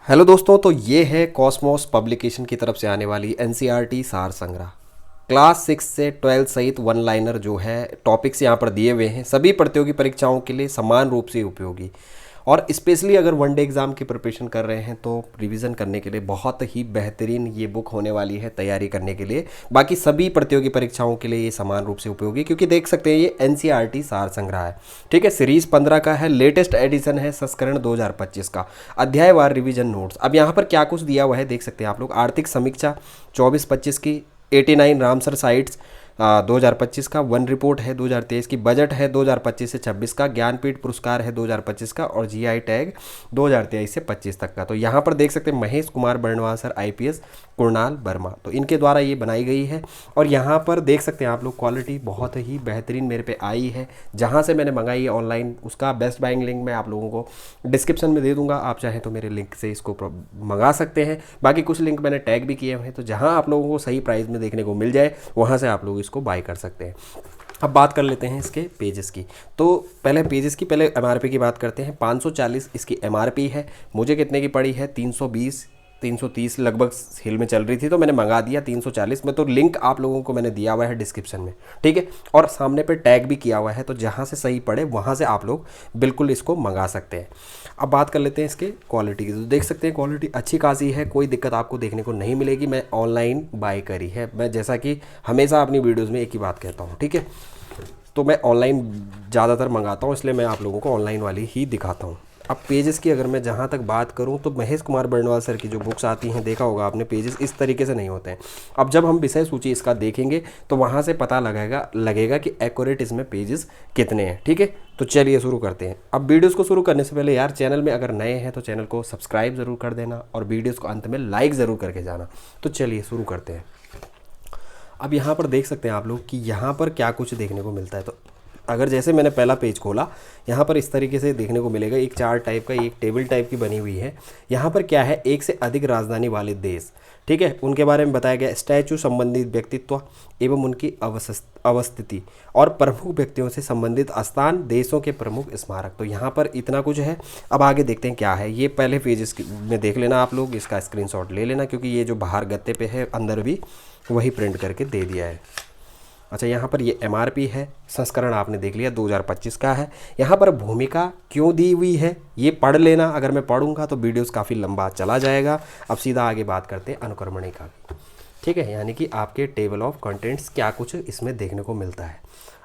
Hello दोस्तों, तो ये है कॉस्मोस पब्लिकेशन की तरफ से आने वाली एनसीईआरटी सार संग्रह। क्लास 6 से 12 सहित वन लाइनर जो है टॉपिक्स यहाँ पर दिए हुए हैं, सभी प्रतियोगी परीक्षाओं के लिए समान रूप से उपयोगी। और स्पेशली अगर वन डे एग्ज़ाम की प्रिपरेशन कर रहे हैं तो रिवीजन करने के लिए बहुत ही बेहतरीन ये बुक होने वाली है तैयारी करने के लिए। बाकी सभी प्रतियोगी परीक्षाओं के लिए ये समान रूप से उपयोगी, क्योंकि देख सकते हैं ये एनसीईआरटी सार संग्रह है। ठीक है, सीरीज 15 का है, लेटेस्ट एडिशन है संस्करण 2025 का। अध्यायवार रिवीजन नोट्स। अब यहाँ पर क्या कुछ दिया हुआ है देख सकते हैं आप लोग। आर्थिक समीक्षा 24-25 की, 89 रामसर साइट्स 2025 का, वन रिपोर्ट है 2023 की, बजट है 2025 से 26 का, ज्ञानपीठ पुरस्कार है 2025 का, और जीआई टैग 2023 से 25 तक का। तो यहाँ पर देख सकते हैं महेश कुमार बर्णवासर आईपीएस, कुणाल वर्मा, तो इनके द्वारा ये बनाई गई है। और यहाँ पर देख सकते हैं आप लोग क्वालिटी बहुत ही बेहतरीन मेरे पे आई है। जहाँ से मैंने मंगाई है ऑनलाइन, उसका बेस्ट बाइंग लिंक मैं आप लोगों को डिस्क्रिप्शन में दे दूंगा, आप चाहें तो मेरे लिंक से इसको मंगा सकते हैं। बाकी कुछ लिंक मैंने टैग भी किए हुए हैं, तो जहाँ आप लोगों को सही प्राइस में देखने को मिल जाए वहाँ से आप लोग इसको बाय कर सकते हैं। अब बात कर लेते हैं इसके पेजेस की। तो पहले पेजेस की, पहले एमआरपी की बात करते हैं। 540 इसकी एमआरपी है। मुझे कितने की पड़ी है? 320 330 लगभग सेल में चल रही थी, तो मैंने मंगा दिया 340 में। तो लिंक आप लोगों को मैंने दिया हुआ है डिस्क्रिप्शन में, ठीक है। और सामने पे टैग भी किया हुआ है, तो जहाँ से सही पड़े वहाँ से आप लोग बिल्कुल इसको मंगा सकते हैं। अब बात कर लेते हैं इसके क्वालिटी की। तो देख सकते हैं क्वालिटी अच्छी खासी है, कोई दिक्कत आपको देखने को नहीं मिलेगी। मैं ऑनलाइन बाय करी है, मैं जैसा कि हमेशा अपनी वीडियोज़ में एक ही बात कहता हूँ, ठीक है। तो मैं ऑनलाइन ज़्यादातर मंगाता हूँ, इसलिए मैं आप लोगों को ऑनलाइन वाली ही दिखाता हूँ। अब पेजेस की अगर मैं जहाँ तक बात करूँ, तो महेश कुमार बर्णवाल सर की जो बुक्स आती हैं, देखा होगा आपने, पेजेस इस तरीके से नहीं होते हैं। अब जब हम विषय सूची इसका देखेंगे तो वहाँ से पता लगेगा कि एक्यूरेट इसमें पेजेस कितने हैं, ठीक है। तो चलिए शुरू करते हैं। अब वीडियोज़ को शुरू करने से पहले यार, चैनल में अगर नए हैं तो चैनल को सब्सक्राइब ज़रूर कर देना, और वीडियोज़ को अंत में लाइक ज़रूर करके जाना। तो चलिए शुरू करते हैं। अब यहाँ पर देख सकते हैं आप लोग कि यहाँ पर क्या कुछ देखने को मिलता है। तो अगर जैसे मैंने पहला पेज खोला, यहाँ पर इस तरीके से देखने को मिलेगा, एक चार्ट टाइप का, एक टेबल टाइप की बनी हुई है। यहाँ पर क्या है, एक से अधिक राजधानी वाले देश, ठीक है, उनके बारे में बताया गया। स्टैचू संबंधित व्यक्तित्व एवं उनकी अवस्थिति, और प्रमुख व्यक्तियों से संबंधित स्थान, देशों के प्रमुख स्मारक। तो यहाँ पर इतना कुछ है। अब आगे देखते हैं क्या है। ये पहले पेजेस में देख लेना आप लोग, इसका स्क्रीनशॉट ले लेना, क्योंकि ये जो बाहर गत्ते पे है अंदर भी वही प्रिंट करके दे दिया है। अच्छा, यहाँ पर ये एमआरपी है, संस्करण आपने देख लिया 2025 का है। यहाँ पर भूमिका क्यों दी हुई है ये पढ़ लेना, अगर मैं पढ़ूंगा तो वीडियोस काफ़ी लंबा चला जाएगा। अब सीधा आगे बात करते हैं अनुक्रमणिका का, ठीक है, यानी कि आपके टेबल ऑफ कंटेंट्स क्या कुछ इसमें देखने को मिलता है।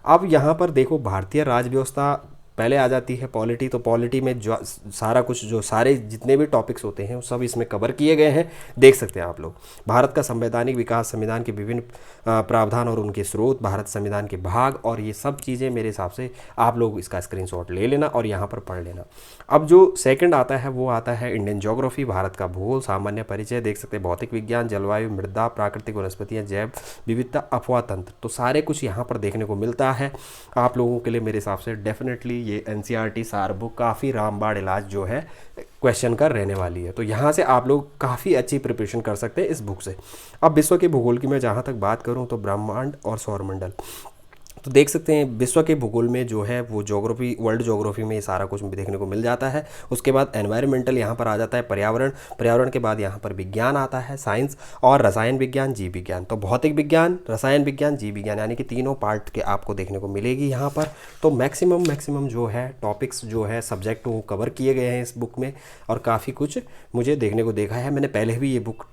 अब यहाँ पर देखो, भारतीय राज्य व्यवस्था पहले आ जाती है, पॉलिटी। तो पॉलिटी में जो सारा कुछ, जो सारे जितने भी टॉपिक्स होते हैं वो सब इसमें कवर किए गए हैं, देख सकते हैं आप लोग। भारत का संवैधानिक विकास, संविधान के विभिन्न प्रावधान और उनके स्रोत, भारत संविधान के भाग, और ये सब चीज़ें मेरे हिसाब से आप लोग इसका स्क्रीनशॉट ले लेना और यहाँ पर पढ़ लेना। अब जो सेकंड आता है वो आता है इंडियन ज्योग्राफी, भारत का भूगोल, सामान्य परिचय, देख सकते हैं भौतिक विज्ञान, जलवायु, मृदा, प्राकृतिक वनस्पतियाँ, जैव विविधता, अफवाह तंत्र। तो सारे कुछ यहाँ पर देखने को मिलता है आप लोगों के लिए। मेरे हिसाब से डेफिनेटली ये एनसीईआरटी सार बुक काफ़ी रामबाण इलाज जो है क्वेश्चन का रहने वाली है। तो यहाँ से आप लोग काफ़ी अच्छी प्रिपरेशन कर सकते हैं इस बुक से। अब विश्व के भूगोल की मैं जहाँ तक बात करूँ, तो ब्रह्मांड और सौरमंडल, तो देख सकते हैं विश्व के भूगोल में जो है वो ज्योग्राफी, वर्ल्ड ज्योग्राफी में ये सारा कुछ देखने को मिल जाता है। उसके बाद एनवायरमेंटल यहाँ पर आ जाता है, पर्यावरण, पर्यावरण के बाद यहाँ पर विज्ञान आता है, साइंस, और रसायन विज्ञान, जीव विज्ञान। तो भौतिक विज्ञान, रसायन विज्ञान, जीव विज्ञान, यानी कि तीनों पार्ट के आपको देखने को मिलेगी यहाँ पर। तो मैक्सिमम जो है टॉपिक्स जो है सब्जेक्ट वो कवर किए गए हैं इस बुक में, और काफ़ी कुछ मुझे देखने को देखा है। मैंने पहले भी ये बुक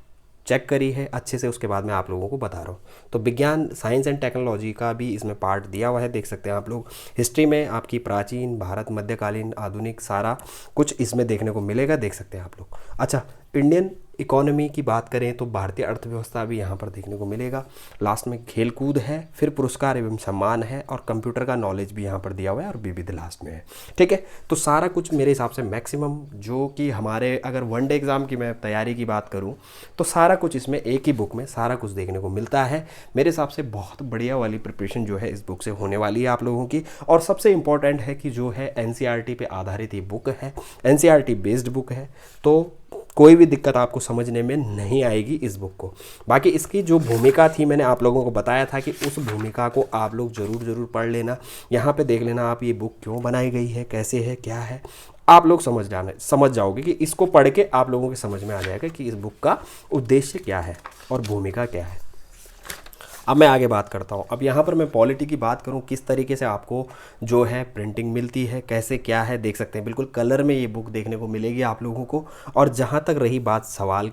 चेक करी है अच्छे से, उसके बाद मैं आप लोगों को बता रहा हूँ। तो विज्ञान, साइंस एंड टेक्नोलॉजी का भी इसमें पार्ट दिया हुआ है, देख सकते हैं आप लोग। हिस्ट्री में आपकी प्राचीन भारत, मध्यकालीन, आधुनिक, सारा कुछ इसमें देखने को मिलेगा, देख सकते हैं आप लोग। अच्छा, इंडियन इकोनॉमी की बात करें तो भारतीय अर्थव्यवस्था भी यहाँ पर देखने को मिलेगा। लास्ट में खेल कूद है, फिर पुरस्कार एवं सम्मान है, और कंप्यूटर का नॉलेज भी यहाँ पर दिया हुआ है, और विविध लास्ट में है, ठीक है। तो सारा कुछ मेरे हिसाब से मैक्सिमम, जो कि हमारे अगर वन डे एग्ज़ाम की मैं तैयारी की बात करूँ तो सारा कुछ इसमें एक ही बुक में सारा कुछ देखने को मिलता है। मेरे हिसाब से बहुत बढ़िया वाली प्रिपरेशन जो है इस बुक से होने वाली है आप लोगों की। और सबसे इम्पॉर्टेंट है कि जो है एनसीईआरटी पे आधारित ये बुक है, एनसीईआरटी बेस्ड बुक है। तो कोई भी दिक्कत आपको समझने में नहीं आएगी इस बुक को। बाकी इसकी जो भूमिका थी मैंने आप लोगों को बताया था कि उस भूमिका को आप लोग ज़रूर पढ़ लेना। यहाँ पे देख लेना आप ये बुक क्यों बनाई गई है, कैसे है, क्या है, आप लोग समझ जाओगे कि इसको पढ़ के आप लोगों के समझ में आ जाएगा कि इस बुक का उद्देश्य क्या है और भूमिका क्या है। अब मैं आगे बात करता हूँ। अब यहाँ पर मैं पॉलिटी की बात करूँ, किस तरीके से आपको जो है प्रिंटिंग मिलती है, कैसे क्या है, देख सकते हैं बिल्कुल कलर में ये बुक देखने को मिलेगी आप लोगों को। और जहाँ तक रही बात सवाल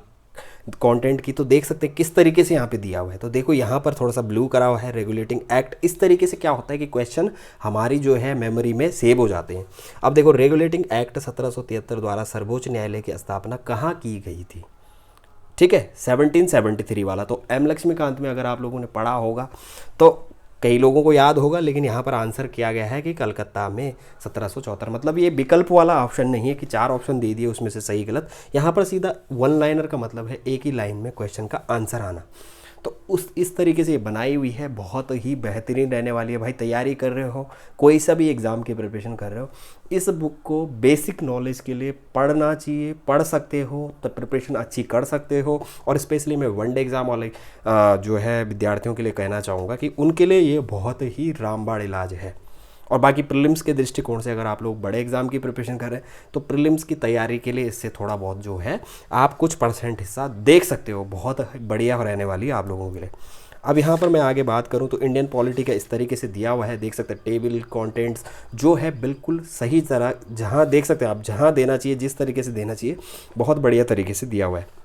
कंटेंट की, तो देख सकते हैं किस तरीके से यहाँ पे दिया हुआ है। तो देखो यहाँ पर थोड़ा सा ब्लू करा हुआ है, रेगुलेटिंग एक्ट। इस तरीके से क्या होता है कि क्वेश्चन हमारी जो है मेमोरी में सेव हो जाते हैं। अब देखो रेगुलेटिंग एक्ट 1773 द्वारा सर्वोच्च न्यायालय की स्थापना कहाँ की गई थी, ठीक है, 1773 वाला। तो एम लक्ष्मीकांत में अगर आप लोगों ने पढ़ा होगा तो कई लोगों को याद होगा, लेकिन यहाँ पर आंसर किया गया है कि कलकत्ता में 1774। मतलब ये विकल्प वाला ऑप्शन नहीं है कि 4 ऑप्शन दे दिए उसमें से सही गलत। यहाँ पर सीधा वन लाइनर का मतलब है एक ही लाइन में क्वेश्चन का आंसर आना। तो इस तरीके से ये बनाई हुई है, बहुत ही बेहतरीन रहने वाली है। भाई तैयारी कर रहे हो, कोई सा भी एग्ज़ाम की प्रिपरेशन कर रहे हो, इस बुक को बेसिक नॉलेज के लिए पढ़ना चाहिए। पढ़ सकते हो तो प्रिपरेशन अच्छी कर सकते हो। और स्पेशली मैं वनडे एग्ज़ाम वाले जो है विद्यार्थियों के लिए कहना चाहूँगा कि उनके लिए ये बहुत ही रामबाण इलाज है। और बाकी प्रीलिम्स के दृष्टिकोण से अगर आप लोग बड़े एग्ज़ाम की प्रिपरेशन कर रहे हैं तो प्रीलिम्स की तैयारी के लिए इससे थोड़ा बहुत जो है आप कुछ परसेंट हिस्सा देख सकते हो। बहुत बढ़िया रहने वाली है आप लोगों के लिए। अब यहाँ पर मैं आगे बात करूँ तो इंडियन पॉलिटी का इस तरीके से दिया हुआ है, देख सकते हैं टेबल कंटेंट्स जो है बिल्कुल सही तरह, जहाँ देख सकते हैं आप, जहाँ देना चाहिए, जिस तरीके से देना चाहिए, बहुत बढ़िया तरीके से दिया हुआ है।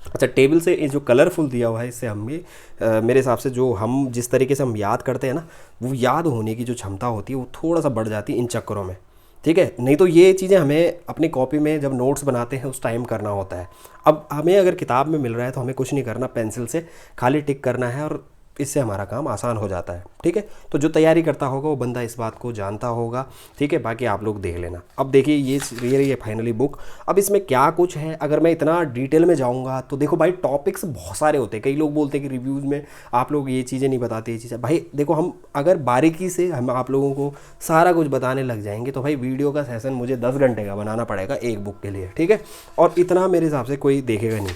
अच्छा, टेबल से ये जो कलरफुल दिया हुआ है, इससे हमें मेरे हिसाब से जो हम जिस तरीके से हम याद करते हैं ना, वो याद होने की जो क्षमता होती है वो थोड़ा सा बढ़ जाती है इन चक्करों में, ठीक है। नहीं तो ये चीज़ें हमें अपनी कॉपी में जब नोट्स बनाते हैं उस टाइम करना होता है। अब हमें अगर किताब में मिल रहा है तो हमें कुछ नहीं करना, पेंसिल से खाली टिक करना है और इससे हमारा काम आसान हो जाता है, ठीक है। तो जो तैयारी करता होगा वो बंदा इस बात को जानता होगा, ठीक है। बाकी आप लोग देख लेना। अब देखिए ये रही है फाइनली बुक। अब इसमें क्या कुछ है, अगर मैं इतना डिटेल में जाऊंगा तो देखो भाई टॉपिक्स बहुत सारे होते हैं। कई लोग बोलते हैं कि रिव्यूज़ में आप लोग ये चीज़ें नहीं बताते, ये चीज़ें। भाई देखो, हम अगर बारीकी से हम आप लोगों को सारा कुछ बताने लग जाएंगे तो भाई वीडियो का सेशन मुझे 10 घंटे का बनाना पड़ेगा एक बुक के लिए, ठीक है। और इतना मेरे हिसाब से कोई देखेगा नहीं,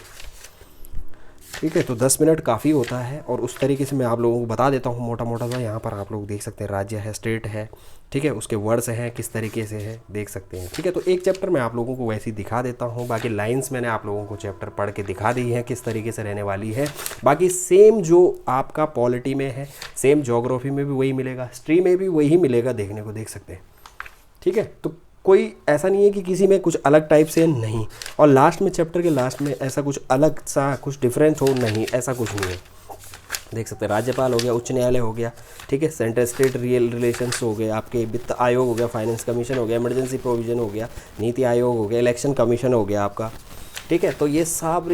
ठीक है। तो 10 मिनट काफ़ी होता है और उस तरीके से मैं आप लोगों को बता देता हूँ मोटा मोटा सा। यहाँ पर आप लोग देख सकते हैं राज्य है, स्टेट है, ठीक है, उसके वर्ड्स हैं किस तरीके से है, देख सकते हैं, ठीक है। तो एक चैप्टर मैं आप लोगों को वैसे ही दिखा देता हूँ। बाकी लाइंस मैंने आप लोगों को चैप्टर पढ़ के दिखा दी है किस तरीके से रहने वाली है। बाकी सेम जो आपका पॉलिटी में है, सेम ज्योग्राफी में भी वही मिलेगा, हिस्ट्री में भी वही मिलेगा देखने को, देख सकते हैं, ठीक है। तो कोई ऐसा नहीं है कि किसी में कुछ अलग टाइप से नहीं। और लास्ट में, चैप्टर के लास्ट में ऐसा कुछ अलग सा कुछ डिफरेंस हो, नहीं, ऐसा कुछ नहीं है। देख सकते हैं राज्यपाल हो गया, उच्च न्यायालय हो गया, ठीक है, सेंट्रल स्टेट रिलेशंस हो गए, आपके वित्त आयोग हो गया, फाइनेंस कमीशन हो गया, इमरजेंसी प्रोविजन हो गया, नीति आयोग हो गया, इलेक्शन कमीशन हो गया आपका, ठीक है। तो ये सब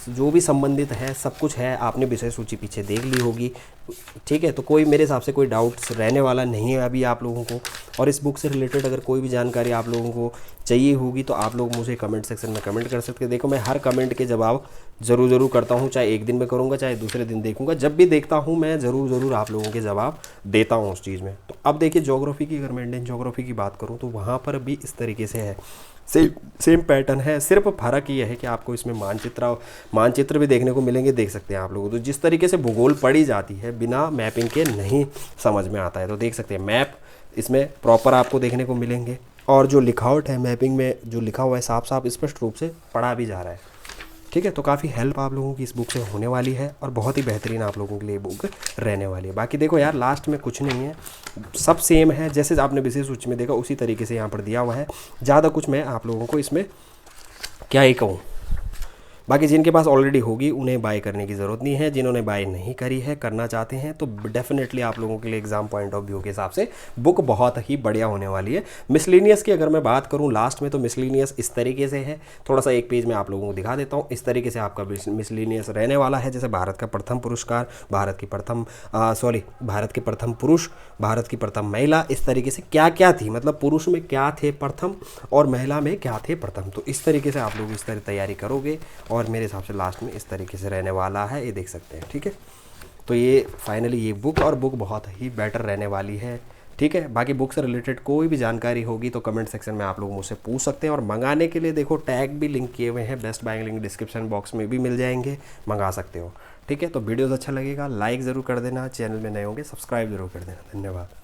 जो भी संबंधित है सब कुछ है, आपने विषय सूची पीछे देख ली होगी, ठीक है। तो कोई मेरे हिसाब से कोई डाउट्स रहने वाला नहीं है अभी आप लोगों को। और इस बुक से रिलेटेड अगर कोई भी जानकारी आप लोगों को चाहिए होगी तो आप लोग मुझे कमेंट सेक्शन में कमेंट कर सकते हैं। देखो मैं हर कमेंट के जवाब ज़रूर करता हूँ, चाहे एक दिन में करूँगा चाहे दूसरे दिन देखूँगा, जब भी देखता हूँ मैं ज़रूर आप लोगों के जवाब देता हूँ उस चीज़ में। तो अब देखिए ज्योग्राफी की, अगर मैं इंडियन ज्योग्राफी की बात करूँ तो वहाँ पर भी इस तरीके से है, सेम पैटर्न है। सिर्फ फ़र्क ये है कि आपको इसमें मानचित्र भी देखने को मिलेंगे, देख सकते हैं आप लोग। तो जिस तरीके से भूगोल पढ़ी जाती है बिना मैपिंग के नहीं समझ में आता है। तो देख सकते हैं मैप इसमें प्रॉपर आपको देखने को मिलेंगे और जो लिखावट है मैपिंग में जो लिखा हुआ है साफ साफ स्पष्ट रूप से पढ़ा भी जा रहा है, ठीक है। तो काफ़ी हेल्प आप लोगों की इस बुक से होने वाली है और बहुत ही बेहतरीन आप लोगों के लिए बुक रहने वाली है। बाकी देखो यार लास्ट में कुछ नहीं है, सब सेम है जैसे आपने विशेष सूची में देखा उसी तरीके से यहाँ पर दिया हुआ है। ज़्यादा कुछ मैं आप लोगों को इसमें क्या ही कहूँ। बाकी जिनके पास ऑलरेडी होगी उन्हें बाय करने की ज़रूरत नहीं है, जिन्होंने बाय नहीं करी है, करना चाहते हैं तो डेफिनेटली आप लोगों के लिए एग्जाम पॉइंट ऑफ व्यू के हिसाब से बुक बहुत ही बढ़िया होने वाली है। मिसलिनियस की अगर मैं बात करूं लास्ट में तो मिसलिनियस इस तरीके से है, थोड़ा सा एक पेज में आप लोगों को दिखा देता हूं। इस तरीके से आपका मिसलिनियस रहने वाला है, जैसे भारत का प्रथम पुरस्कार, भारत के प्रथम पुरुष, भारत की प्रथम महिला, इस तरीके से क्या क्या थी, मतलब पुरुष में क्या थे प्रथम और महिला में क्या थे प्रथम। तो इस तरीके से आप लोग इस तरह तैयारी करोगे और मेरे हिसाब से लास्ट में इस तरीके से रहने वाला है, ये देख सकते हैं, ठीक है। तो ये फाइनली ये बुक, और बुक बहुत ही बेटर रहने वाली है, ठीक है। बाकी बुक से रिलेटेड कोई भी जानकारी होगी तो कमेंट सेक्शन में आप लोग मुझसे पूछ सकते हैं, और मंगाने के लिए देखो टैग भी लिंक किए हुए हैं, best buying link description box में भी मिल जाएंगे, मंगा सकते हो। ठीक है, तो वीडियोज़ अच्छा लगेगा लाइक ज़रूर कर देना, चैनल में नए होंगे सब्सक्राइब जरूर कर देना। धन्यवाद।